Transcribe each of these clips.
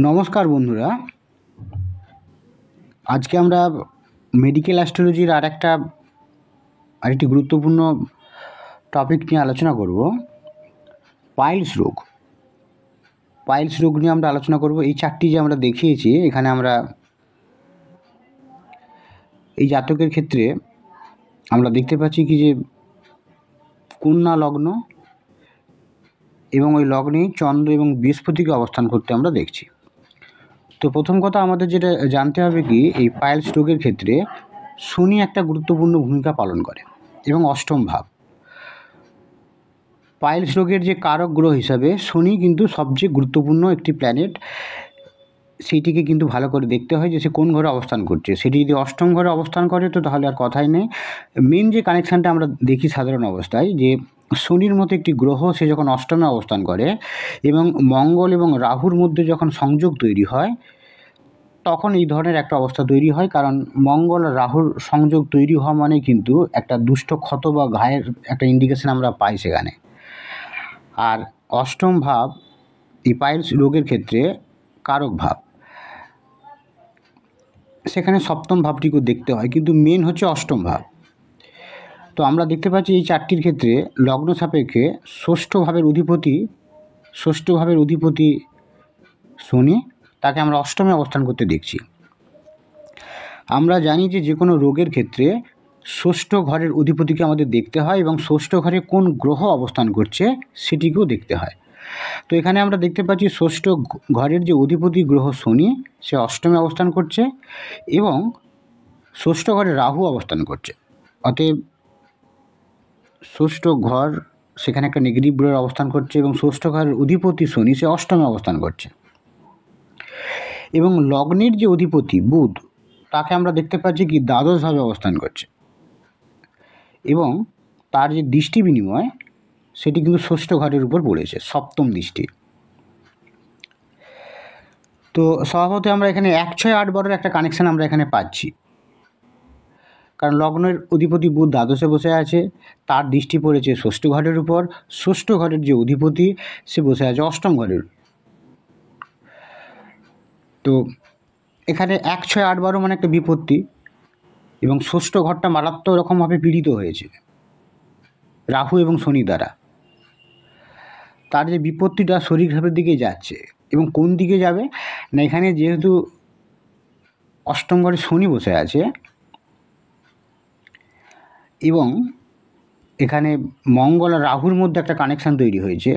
নমস্কার বন্ধুরা, আজকে আমরা মেডিকেল অ্যাস্ট্রোলজির আরেকটি গুরুত্বপূর্ণ টপিক নিয়ে আলোচনা করব। পাইলস রোগ নিয়ে আমরা আলোচনা করব। এই চারটি যে আমরা দেখিয়েছি, এখানে আমরা এই জাতকের ক্ষেত্রে আমরা দেখতে পাচ্ছি কি যে কন্যা লগ্ন এবং ওই লগ্নে চন্দ্র এবং বৃহস্পতিকে অবস্থান করতে আমরা দেখছি। তো প্রথম কথা আমাদের যেটা জানতে হবে কি, এই পাইলস রোগের ক্ষেত্রে শনি একটা গুরুত্বপূর্ণ ভূমিকা পালন করে এবং অষ্টম ভাব। পাইলস রোগের যে কারক গ্রহ হিসাবে শনি কিন্তু সবচেয়ে গুরুত্বপূর্ণ একটি প্ল্যানেট। সেইটিকে কিন্তু ভালো করে দেখতে হয় যে সে কোন ঘরে অবস্থান করছে। সেটি যদি অষ্টম ঘরে অবস্থান করে তো তাহলে আর কথাই নেই। মেন যে কানেকশানটা আমরা দেখি সাধারণ অবস্থায়, যে শনির মতো একটি গ্রহ সে যখন অষ্টমে অবস্থান করে এবং মঙ্গল এবং রাহুর মধ্যে যখন সংযোগ তৈরি হয়, তখন এই ধরনের একটা অবস্থা তৈরি হয়। কারণ মঙ্গল রাহুর সংযোগ তৈরি হওয়া মানে কিন্তু একটা দুষ্ট ক্ষত বা ঘায়ের একটা ইন্ডিকেশন আমরা পাই সেখানে। আর অষ্টম ভাব এই পাইলস রোগের ক্ষেত্রে কারক ভাব, সেখানে সপ্তম ভাবটিকেও দেখতে হয়, কিন্তু মেন হচ্ছে অষ্টম ভাব। তো আমরা দেখতে পাচ্ছি এই চারটির ক্ষেত্রে লগ্ন সাপেক্ষে ষষ্ঠ ভাবের অধিপতি শনি, তাকে আমরা অষ্টমে অবস্থান করতে দেখছি। আমরা জানি যে কোনো রোগের ক্ষেত্রে ষষ্ঠ ঘরের অধিপতিকে আমাদের দেখতে হয় এবং ষষ্ঠ ঘরে কোন গ্রহ অবস্থান করছে সেটিকেও দেখতে হয়। তো এখানে আমরা দেখতে পাচ্ছি ষষ্ঠ ঘরের যে অধিপতি গ্রহ শনি, সে অষ্টমে অবস্থান করছে এবং ষষ্ঠ ঘরে রাহু অবস্থান করছে। অতএব ষষ্ঠ ঘর সেখানে একটা নেগেটিভ গ্রহের অবস্থান করছে এবং ষষ্ঠ ঘরের অধিপতি শনি সে অষ্টমে অবস্থান করছে। এবং লগ্নের যে অধিপতি বুধ, তাকে আমরা দেখতে পাচ্ছি কি দ্বাদশভাবে অবস্থান করছে এবং তার যে দৃষ্টি বিনিময় সেটি কিন্তু ষষ্ঠ ঘরের উপর পড়েছে, সপ্তম দৃষ্টি। তো স্বভাবত আমরা এখানে 1, 6, 8, 12 একটা কানেকশান আমরা এখানে পাচ্ছি। কারণ লগ্নের অধিপতি বুধ দ্বাদশে বসে আছে, তার দৃষ্টি পড়েছে ষষ্ঠ ঘরের উপর। ষষ্ঠ ঘরের যে অধিপতি সে বসে আছে অষ্টম ঘরের। তো এখানে 1, 6, 8, 12 মানে একটা বিপত্তি, এবং ষষ্ঠ ঘরটা মারাত্মক রকমভাবে পীড়িত হয়েছে রাহু এবং শনি দ্বারা। তার যে বিপত্তিটা শরীরভাবের দিকে যাচ্ছে, এবং কোন দিকে যাবে না, এখানে যেহেতু অষ্টম ঘরে শনি বসে আছে এবং এখানে মঙ্গল আর রাহুর মধ্যে একটা কানেকশান তৈরি হয়েছে,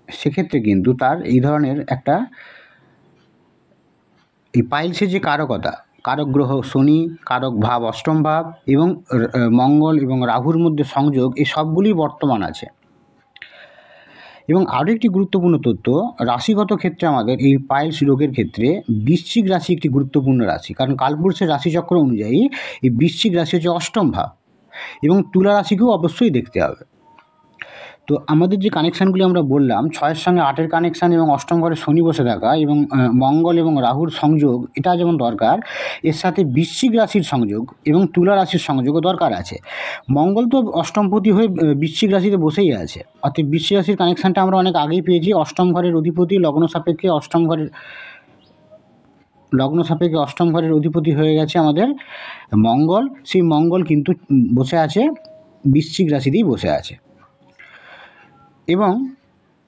সেক্ষেত্রে কিন্তু তার এই ধরনের একটা এই পাইলসের যে কারক গ্রহ শনি, কারক ভাব অষ্টম ভাব এবং মঙ্গল এবং রাহুর মধ্যে সংযোগ, এই সবগুলি বর্তমান আছে। এবং আরও একটি গুরুত্বপূর্ণ তথ্য, রাশিগত ক্ষেত্রে আমাদের এই পাইলস রোগের ক্ষেত্রে বৃশ্চিক রাশি একটি গুরুত্বপূর্ণ রাশি। কারণ কালপুরুষের রাশিচক্র অনুযায়ী এই বৃশ্চিক রাশি হচ্ছে অষ্টম ভাব, এবং তুলা রাশিকেও অবশ্যই দেখতে হবে। তো আমাদের যে কানেকশানগুলি আমরা বললাম, 6-এর সঙ্গে 8-এর কানেকশান এবং অষ্টম ঘরে শনি বসে থাকা এবং মঙ্গল এবং রাহুর সংযোগ, এটা যেমন দরকার, এর সাথে বৃশ্চিক রাশির সংযোগ এবং তুলা রাশির সংযোগও দরকার আছে। মঙ্গল তো অষ্টমপতি হয়ে বৃশ্চিক রাশিতে বসেই আছে, অর্থাৎ বৃশ্চিক রাশির কানেকশানটা আমরা অনেক আগেই পেয়েছি। অষ্টম ঘরের অধিপতি লগ্ন সাপেক্ষে অষ্টম ঘরের অধিপতি হয়ে গেছে আমাদের মঙ্গল। সেই মঙ্গল কিন্তু বসে আছে বৃশ্চিক রাশিতেই বসে আছে। এবং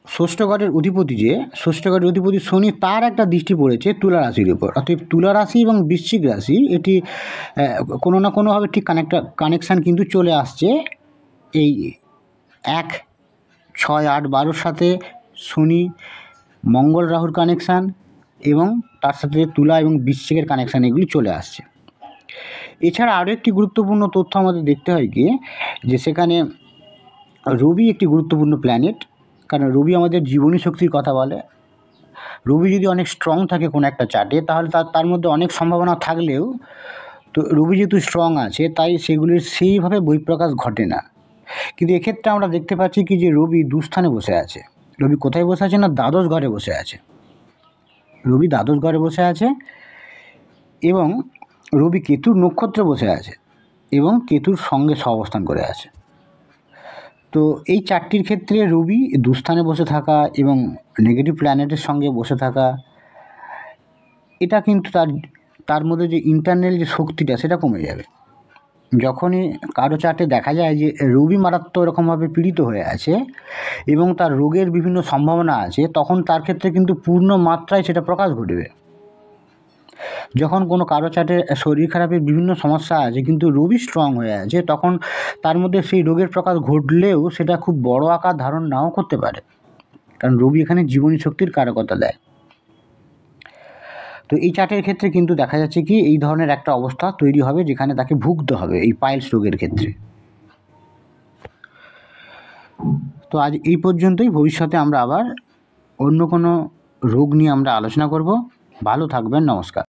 ষষ্ঠ ঘরের অধিপতি শনি, তার একটা দৃষ্টি পড়েছে তুলা রাশির উপর। অর্থাৎ তুলা রাশি এবং বৃশ্চিক রাশি এটি কোনো না কোনোভাবে ঠিক কানেকশান কিন্তু চলে আসছে এই 1, 6, 8, 12 সাথে শনি মঙ্গল রাহুর কানেকশান এবং তার সাথে তুলা এবং বৃশ্চিকের কানেকশান, এগুলি চলে আসছে। এছাড়া আরও একটি গুরুত্বপূর্ণ তথ্য আমাদের দেখতে হয় কি, যে সেখানে রবি একটি গুরুত্বপূর্ণ প্ল্যানেট। কারণ রবি আমাদের জীবনী শক্তির কথা বলে। রবি যদি অনেক স্ট্রং থাকে কোনো একটা চার্টে, তাহলে তার মধ্যে অনেক সম্ভাবনা থাকলেও, তো রবি যেহেতু স্ট্রং আছে তাই সেগুলির সেইভাবে বহিঃপ্রকাশ ঘটে না। কিন্তু এক্ষেত্রে আমরা দেখতে পাচ্ছি কি যে রবি দুস্থানে বসে আছে। রবি কোথায় বসে আছে না, দ্বাদশ ঘরে বসে আছে। রবি দ্বাদশ ঘরে বসে আছে এবং রবি কেতুর নক্ষত্রে বসে আছে এবং কেতুর সঙ্গে সহাবস্থান করে আছে। তো এই চারটির ক্ষেত্রে রবি দুস্থানে বসে থাকা এবং নেগেটিভ প্ল্যানেটের সঙ্গে বসে থাকা এটা কিন্তু তার মধ্যে যে ইন্টারনাল যে শক্তিটা সেটা কমে যাবে। যখনই কারো চার্টে দেখা যায় যে রবি মারাত্মক এরকমভাবে পীড়িত হয়ে আছে এবং তার রোগের বিভিন্ন সম্ভাবনা আছে, তখন তার ক্ষেত্রে কিন্তু পূর্ণ মাত্রায় সেটা প্রকাশ ঘটবে। যখন কোনো কারো চার্টে শরীর খারাপের বিভিন্ন সমস্যা আছে কিন্তু রবি স্ট্রং হয়ে আছে, তখন তার মধ্যে সেই রোগের প্রকাশ ঘটলেও সেটা খুব বড় আকার ধারণ নাও করতে পারে, কারণ রবি এখানে জীবনী শক্তির কারকতা দেয়। তো এই চার্টের ক্ষেত্রে কিন্তু দেখা যাচ্ছে কি এই ধরনের একটা অবস্থা তৈরি হবে যেখানে তাকে ভুগতে হবে এই পাইলস রোগের ক্ষেত্রে। তো আজ এই পর্যন্তই। ভবিষ্যতে আমরা আবার অন্য কোনো রোগ নিয়ে আমরা আলোচনা করব। ভালো থাকবেন, নমস্কার।